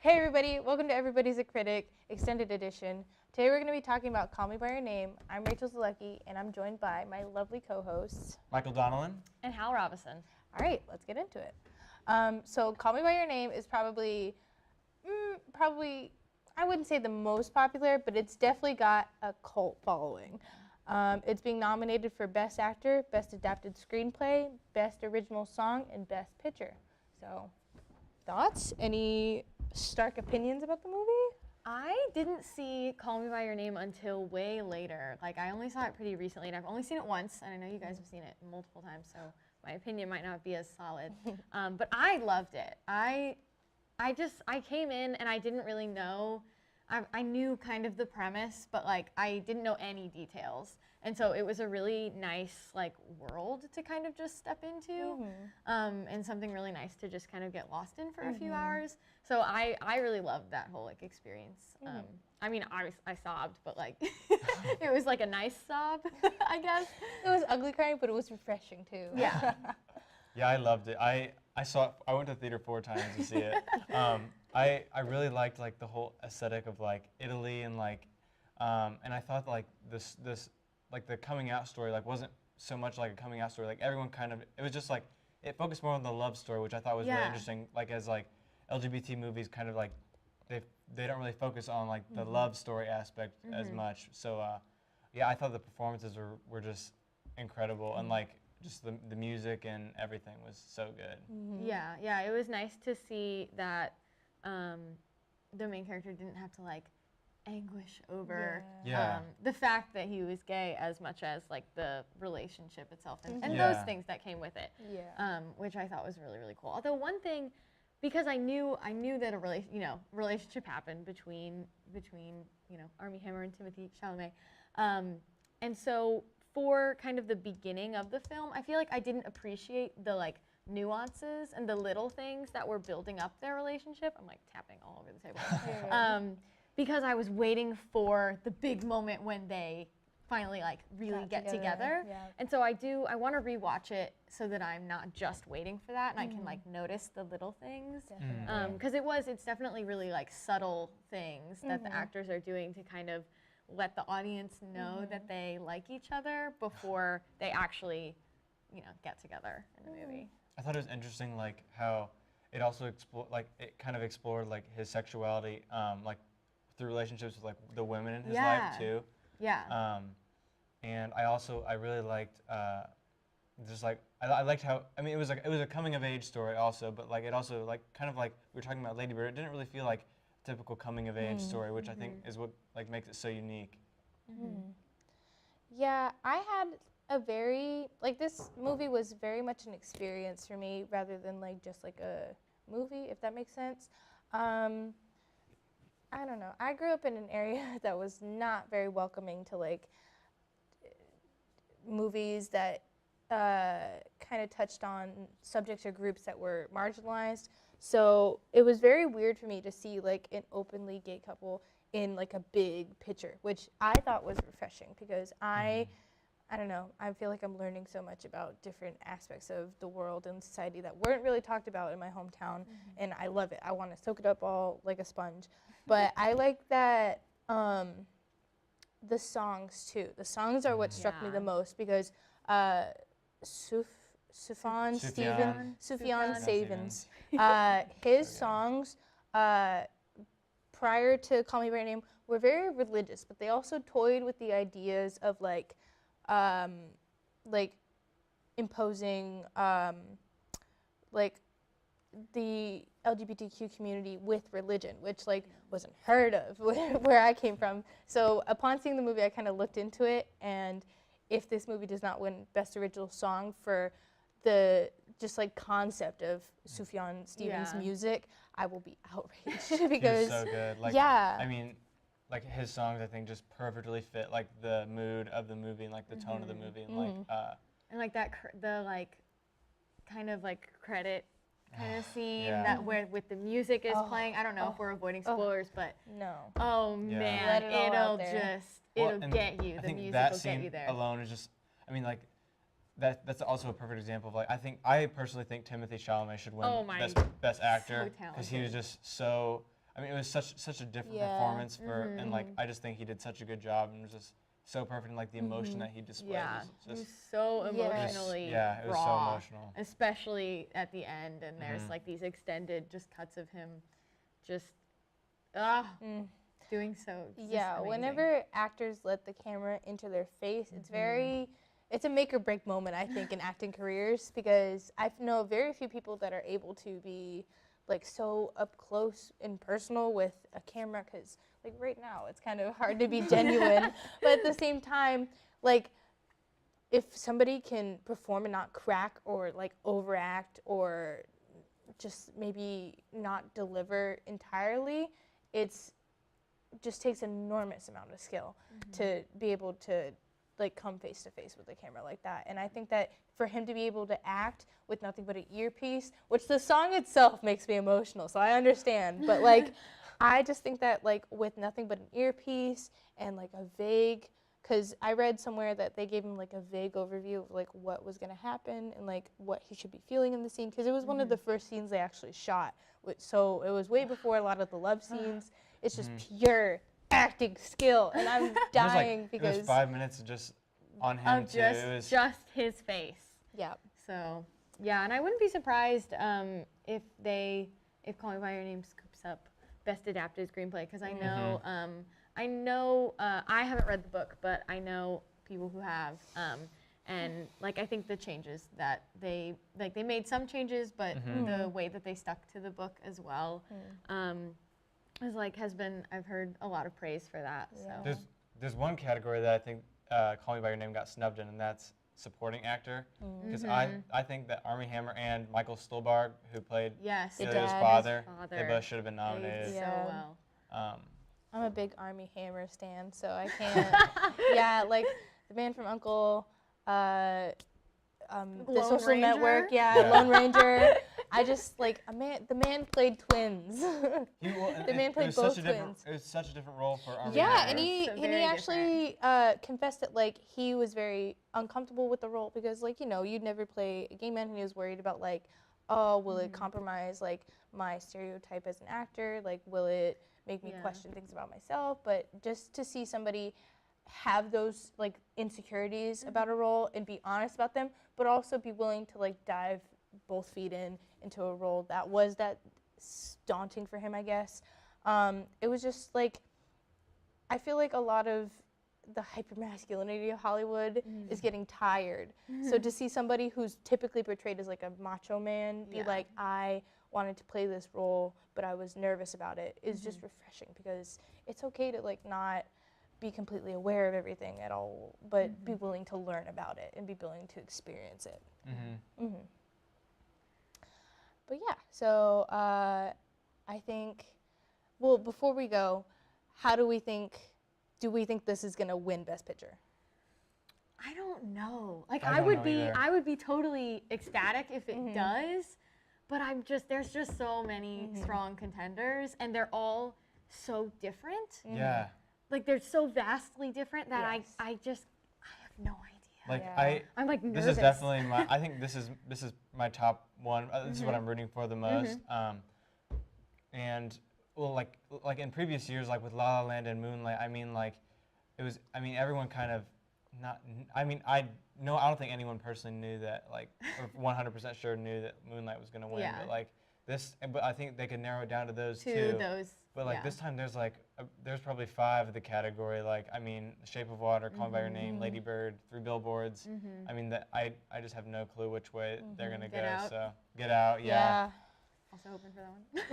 Hey everybody, welcome to Everybody's a Critic, Extended Edition. Today we're going to be talking about Call Me By Your Name. I'm Rachel Zalucki, and I'm joined by my lovely co-hosts, Michael Donelan. And Hal Robison. All right, let's get into it. So Call Me By Your Name is probably, I wouldn't say the most popular, but it's definitely got a cult following. It's being nominated for Best Actor, Best Adapted Screenplay, Best Original Song, and Best Picture. So, thoughts? Any stark opinions about the movie? I didn't see Call Me By Your Name until way later. Like, I only saw it pretty recently, and I've only seen it once, and I know you guys have seen it multiple times, so my opinion might not be as solid. But I loved it. I came in, and I didn't really know. I knew kind of the premise, but, like, I didn't know any details. And so it was a really nice, like, world to kind of just step into, and something really nice to just kind of get lost in for a few hours. So I really loved that whole, like, experience. I mean, I sobbed, but, like, it was, like, a nice sob, I guess. It was ugly crying, but it was refreshing, too. Yeah. Yeah, I loved it. I saw it, I went to the theater 4 times to see it. I really liked, like, the whole aesthetic of, like, Italy and, like, and I thought, like, this like, the coming out story, like, wasn't so much like a coming out story. Like, everyone kind of, it was just, like, it focused more on the love story, which I thought was really interesting. Like, as, like, LGBT movies kind of, like, they don't really focus on, like, the love story aspect as much. So, yeah, I thought the performances were just incredible. And, like, just the music and everything was so good. Yeah, it was nice to see that the main character didn't have to, like, anguish over the fact that he was gay as much as, like, the relationship itself and those things that came with it, which I thought was really, really cool. Although one thing, because I knew that a relationship happened between Armie Hammer and Timothée Chalamet, and so for kind of the beginning of the film, I feel like I didn't appreciate the, like, nuances and the little things that were building up their relationship. I'm, like, tapping all over the table. Because I was waiting for the big moment when they finally, like, really get together. Yeah. And so I want to rewatch it so that I'm not just waiting for that and I can, like, notice the little things. Because it's definitely really, like, subtle things that the actors are doing to kind of let the audience know that they like each other before they actually, get together in the movie. I thought it was interesting, like, how it also explored, like, his sexuality, like, through relationships with, like, the women in his life too. Yeah. And I really liked just, like, I liked how, I mean, it was a coming of age story also, but, like, it also, like, kind of like we were talking about Lady Bird, it didn't really feel like a typical coming of age story, which I think is what, like, makes it so unique. Yeah, I had a very, like, this movie was very much an experience for me rather than, like, just, like, a movie, if that makes sense. I don't know. I grew up in an area that was not very welcoming to, like, movies that kind of touched on subjects or groups that were marginalized. So it was very weird for me to see, like, an openly gay couple in, like, a big picture, which I thought was refreshing because I don't know, I feel like I'm learning so much about different aspects of the world and society that weren't really talked about in my hometown, and I love it. I want to soak it up all like a sponge. But I like that the songs, too. The songs are what struck me the most because Sufjan Stevens, his songs prior to Call Me By Your Name were very religious, but they also toyed with the ideas of, like imposing like the LGBTQ community with religion, which, like, wasn't heard of where I came from. So upon seeing the movie, I kind of looked into it, and if this movie does not win Best Original Song for the just, like, concept of Sufjan Stevens' music, I will be outraged because he was so good. Like, I mean, like, his songs, I think, just perfectly fit, like, the mood of the movie and, like, the tone of the movie, and like that the, like, kind of, like, credit kind of scene that where with the music is playing. I don't know if we're avoiding spoilers, but oh man, it'll get you. The music will get you there. Alone is just, I mean, like, that's also a perfect example of, like, I personally think Timothée Chalamet should win Best Actor because he was just so. I mean, it was such a different Yeah. performance and like I just think he did such a good job and was just so perfect, and like the emotion that he displayed Yeah, was it was just so Yeah. emotionally yeah, it was so raw, emotional. especially at the end. And there's like these extended just cuts of him, just doing so. It's just Yeah, amazing. whenever actors let the camera into their face, it's a make or break moment, I think, in acting careers, because I know very few people that are able to be like so up close and personal with a camera, because like right now it's kind of hard to be genuine, but at the same time, like if somebody can perform and not crack or like overact or just maybe not deliver entirely, it's just takes an enormous amount of skill to be able to like come face to face with the camera like that. And I think that for him to be able to act with nothing but an earpiece, which the song itself makes me emotional, so I understand, but like I just think that like with nothing but an earpiece and like a vague, because I read somewhere that they gave him like a vague overview of like what was going to happen and like what he should be feeling in the scene, because it was one of the first scenes they actually shot, so it was way before a lot of the love scenes. It's just pure acting skill, and I'm dying because it was 5 minutes just on him of too. It was just his face. yeah. So yeah, and I wouldn't be surprised if Call Me by Your Name scoops up Best Adapted Screenplay, because I know I haven't read the book, but I know people who have, and like I think the changes that they made some changes, but the way that they stuck to the book as well, I've heard a lot of praise for that. Yeah. So there's one category that I think Call Me by Your Name got snubbed in, and that's supporting actor, because I think that Armie Hammer and Michael Stuhlbarg, who played yes, Celia's dad. father, His they father. both should have been They nominated. did Yeah. so well. I'm a big Armie Hammer stan, so I can't. Yeah, like The Man from U.N.C.L.E., The Lone Social Ranger? Network, Yeah. Lone Ranger. I just like the man played twins. The man played both twins. It was such a different role for Armie Yeah, Hammer. and he So very actually confessed that like he was very uncomfortable with the role, because like you'd never play a gay man, and he was worried about like, oh, will it compromise like my stereotype as an actor? Like, will it make me question things about myself? But just to see somebody have those like insecurities about a role and be honest about them, but also be willing to like dive both feet into a role that was that daunting for him, I guess. It was just like, I feel like a lot of the hypermasculinity of Hollywood is getting tired. So to see somebody who's typically portrayed as like a macho man be like, I wanted to play this role, but I was nervous about it, is just refreshing, because it's okay to like not be completely aware of everything at all, but be willing to learn about it and be willing to experience it. But yeah, so I think, well, before we go, do we think this is gonna win Best Picture? I don't know. Like I I don't would know be, either. I would be totally ecstatic if it does, but there's just so many strong contenders, and they're all so different. Yeah. Like they're so vastly different that I have no idea. Like Yeah. I'm like nervous. this is definitely my. I think this is my top one. This is what I'm rooting for the most. And well, like in previous years, like with La La Land and Moonlight, I mean, like it was. I mean, everyone kind of not. I mean, I don't think anyone personally knew that, like, or 100% sure knew that Moonlight was gonna win. Yeah. But like this, but I think they could narrow it down to those to two. those. But like this time, there's like there's probably 5 of the category. Like I mean, Shape of Water, Call Me by Your Name, Lady Bird, 3 Billboards. I mean, that I just have no clue which way they're gonna Get go. Out. So Get Out, yeah. Also hoping for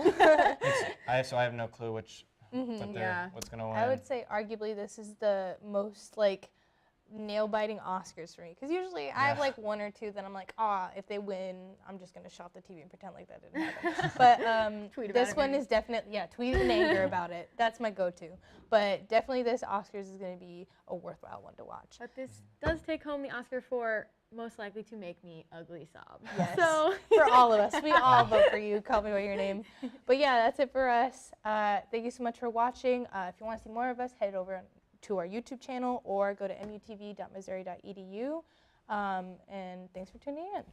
that one. So I have no clue what's gonna win. I would say arguably this is the most like nail-biting Oscars for me, because usually I have like 1 or 2 that I'm like, if they win, I'm just gonna shut off the TV and pretend like that didn't happen. But this one is definitely, tweet in anger about it. That's my go-to. But definitely this Oscars is gonna be a worthwhile one to watch. But this does take home the Oscar for most likely to make me ugly sob. Yes. So For all of us, we all vote for you. Call me by your name. But yeah, that's it for us. Thank you so much for watching. If you want to see more of us, head over to our YouTube channel or go to mutv.missouri.edu. And thanks for tuning in.